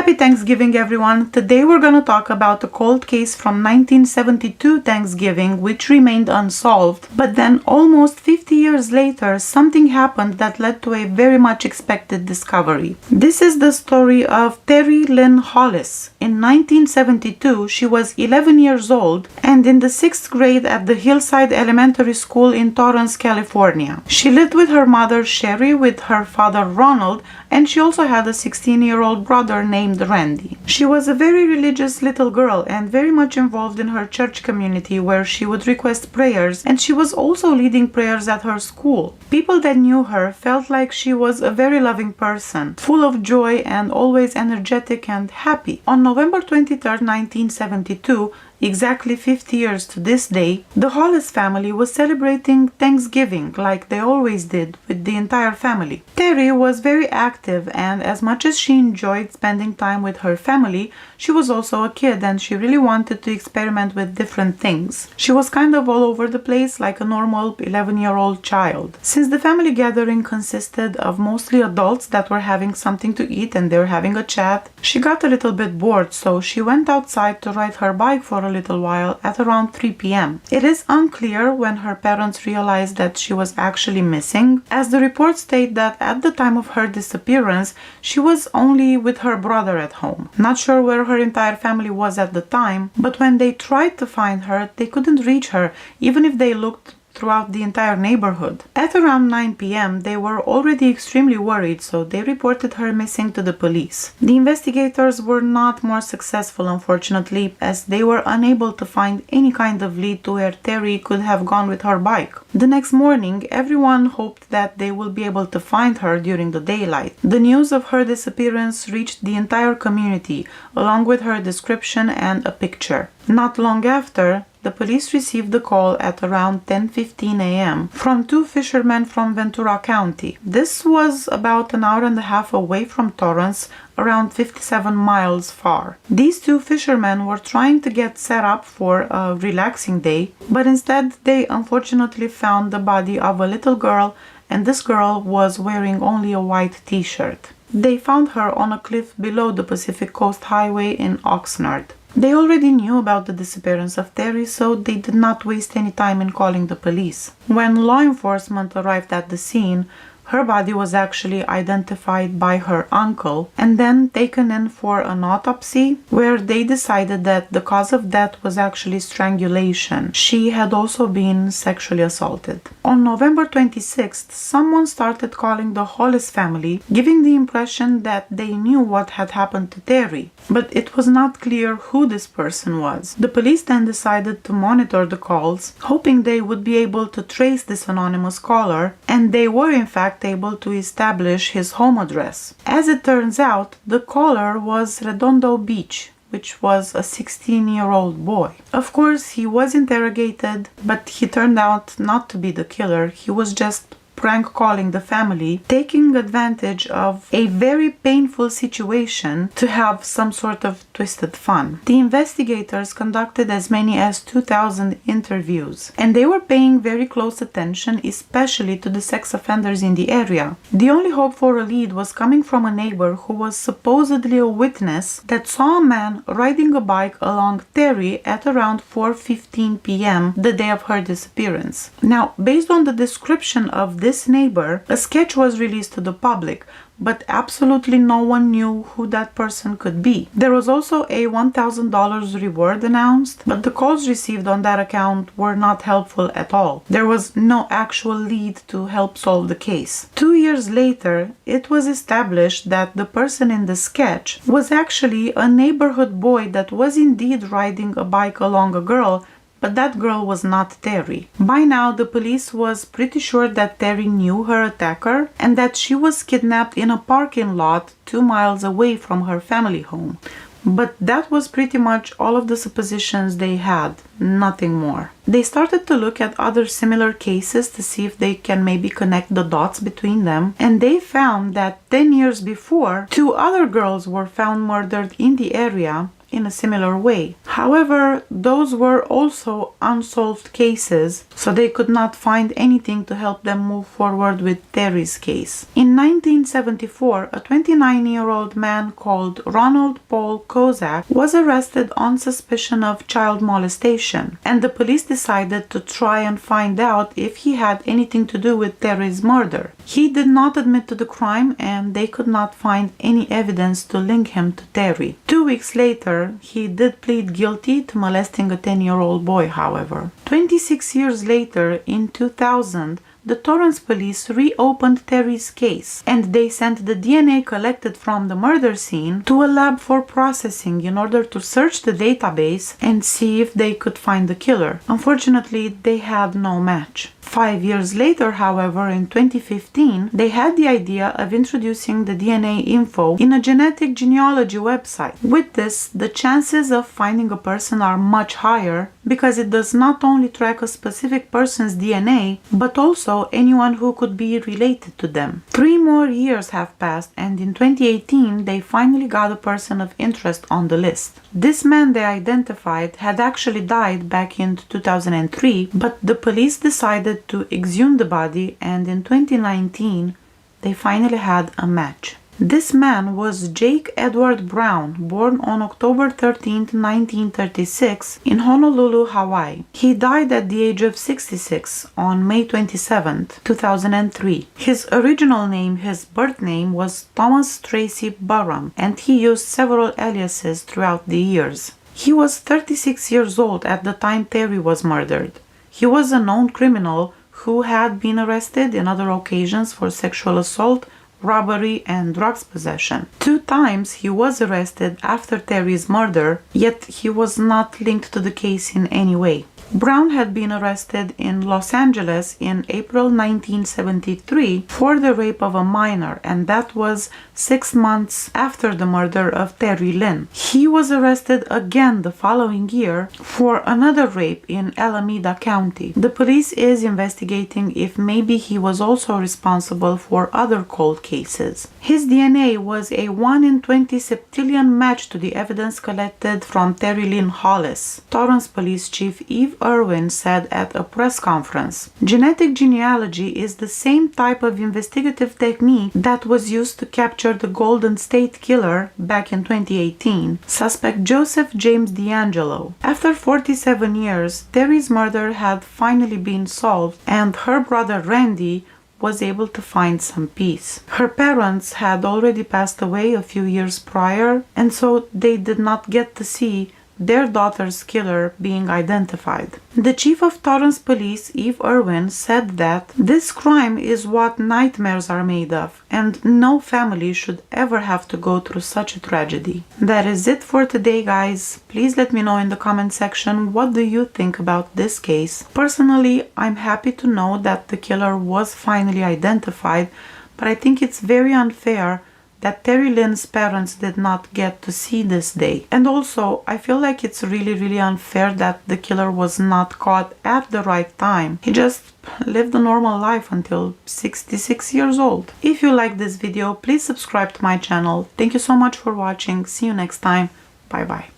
Happy Thanksgiving, everyone! Today we're going to talk about a cold case from 1972 Thanksgiving which remained unsolved, but then almost 50 years later something happened that led to a very much expected discovery. This is the story of Terri Lynn Hollis. In 1972, she was 11 years old and in the 6th grade at the Hillside Elementary School in Torrance, California. She lived with her mother Sherry, with her father Ronald, and she also had a 16-year-old brother named Randy. She was a very religious little girl and very much involved in her church community where she would request prayers, and she was also leading prayers at her school. People that knew her felt like she was a very loving person, full of joy and always energetic and happy. On November 23, 1972, exactly 50 years to this day, the Hollis family was celebrating Thanksgiving like they always did with the entire family. Terri was very active, and as much as she enjoyed spending time with her family, she was also a kid and she really wanted to experiment with different things. She was kind of all over the place like a normal 11-year-old child. Since the family gathering consisted of mostly adults that were having something to eat and they were having a chat, she got a little bit bored, so she went outside to ride her bike for a little while at around 3 p.m. It is unclear when her parents realized that she was actually missing, as the reports state that at the time of her disappearance, she was only with her brother at home. Not sure where her entire family was at the time, but when they tried to find her, they couldn't reach her, even if they looked throughout the entire neighborhood. At around 9 p.m., they were already extremely worried, so they reported her missing to the police. The investigators were not more successful, unfortunately, as they were unable to find any kind of lead to where Terri could have gone with her bike. The next morning, everyone hoped that they will be able to find her during the daylight. The news of her disappearance reached the entire community, along with her description and a picture. Not long after, the police received a call at around 10:15 a.m. from two fishermen from Ventura County. This was about an hour and a half away from Torrance, around 57 miles far. These two fishermen were trying to get set up for a relaxing day, but instead they unfortunately found the body of a little girl, and this girl was wearing only a white t-shirt. They found her on a cliff below the Pacific Coast Highway in Oxnard. They already knew about the disappearance of Terri, so they did not waste any time in calling the police. When law enforcement arrived at the scene, her body was actually identified by her uncle and then taken in for an autopsy, where they decided that the cause of death was actually strangulation. She had also been sexually assaulted. On November 26th, someone started calling the Hollis family, giving the impression that they knew what had happened to Terri, but it was not clear who this person was. The police then decided to monitor the calls, hoping they would be able to trace this anonymous caller, and they were in fact able to establish his home address. As it turns out, the caller was Redondo Beach, which was a 16-year-old boy. Of course, he was interrogated, but he turned out not to be the killer. He was just prank calling the family, taking advantage of a very painful situation to have some sort of twisted fun. The investigators conducted as many as 2,000 interviews, and they were paying very close attention, especially to the sex offenders in the area. The only hope for a lead was coming from a neighbor who was supposedly a witness that saw a man riding a bike along Terri at around 4:15 p.m. the day of her disappearance. Now, based on the description of this neighbor, a sketch was released to the public, but absolutely no one knew who that person could be. There was also a $1,000 reward announced, but the calls received on that account were not helpful at all. There was no actual lead to help solve the case. 2 years later, it was established that the person in the sketch was actually a neighborhood boy that was indeed riding a bike along a girl, but that girl was not Terri. By now, the police was pretty sure that Terri knew her attacker and that she was kidnapped in a parking lot 2 miles away from her family home. But that was pretty much all of the suppositions they had, nothing more. They started to look at other similar cases to see if they can maybe connect the dots between them, and they found that 10 years before, 2 other girls were found murdered in the area, in a similar way. However, those were also unsolved cases, so they could not find anything to help them move forward with Terri's case. In 1974, a 29-year-old man called Ronald Paul Kozak was arrested on suspicion of child molestation, and the police decided to try and find out if he had anything to do with Terri's murder. He did not admit to the crime, and they could not find any evidence to link him to Terri. 2 weeks later, he did plead guilty to molesting a 10-year-old boy, however. 26 years later, in 2000, the Torrance police reopened Terri's case, and they sent the DNA collected from the murder scene to a lab for processing in order to search the database and see if they could find the killer. Unfortunately, they had no match. 5 years later, however, in 2015, they had the idea of introducing the DNA info in a genetic genealogy website. With this, the chances of finding a person are much higher because it does not only track a specific person's DNA, but also anyone who could be related to them. 3 more years have passed, and in 2018, they finally got a person of interest on the list. This man they identified had actually died back in 2003, but the police decided to exhume the body, and in 2019 they finally had a match. This man was Jake Edward Brown, born on October 13, 1936 in Honolulu, Hawaii. He died at the age of 66 on May 27, 2003. His original name, his birth name, was Thomas Tracy Burham, and he used several aliases throughout the years. He was 36 years old at the time Terri was murdered. He was a known criminal who had been arrested in other occasions for sexual assault, robbery, and drugs possession. 2 times he was arrested after Terri's murder, yet he was not linked to the case in any way. Brown had been arrested in Los Angeles in April 1973 for the rape of a minor, and that was 6 months after the murder of Terri Lynn. He was arrested again the following year for another rape in Alameda County. The police is investigating if maybe he was also responsible for other cold cases. His DNA was a 1 in 20 septillion match to the evidence collected from Terri Lynn Hollis, Torrance Police Chief Eve Irwin said at a press conference. Genetic genealogy is the same type of investigative technique that was used to capture the Golden State Killer back in 2018, suspect Joseph James D'Angelo. After 47 years, Terri's murder had finally been solved, and her brother Randy was able to find some peace. Her parents had already passed away a few years prior, and so they did not get to see their daughter's killer being identified. The chief of Torrance Police, Eve Irwin, said that this crime is what nightmares are made of, and no family should ever have to go through such a tragedy. That is it for today, guys. Please let me know in the comment section, what do you think about this case? Personally, I'm happy to know that the killer was finally identified, but I think it's very unfair that Terri Lynn's parents did not get to see this day. And also, I feel like it's really unfair that the killer was not caught at the right time. He just lived a normal life until 66 years old. If you like this video, please subscribe to my channel. Thank you so much for watching. See you next time. Bye bye.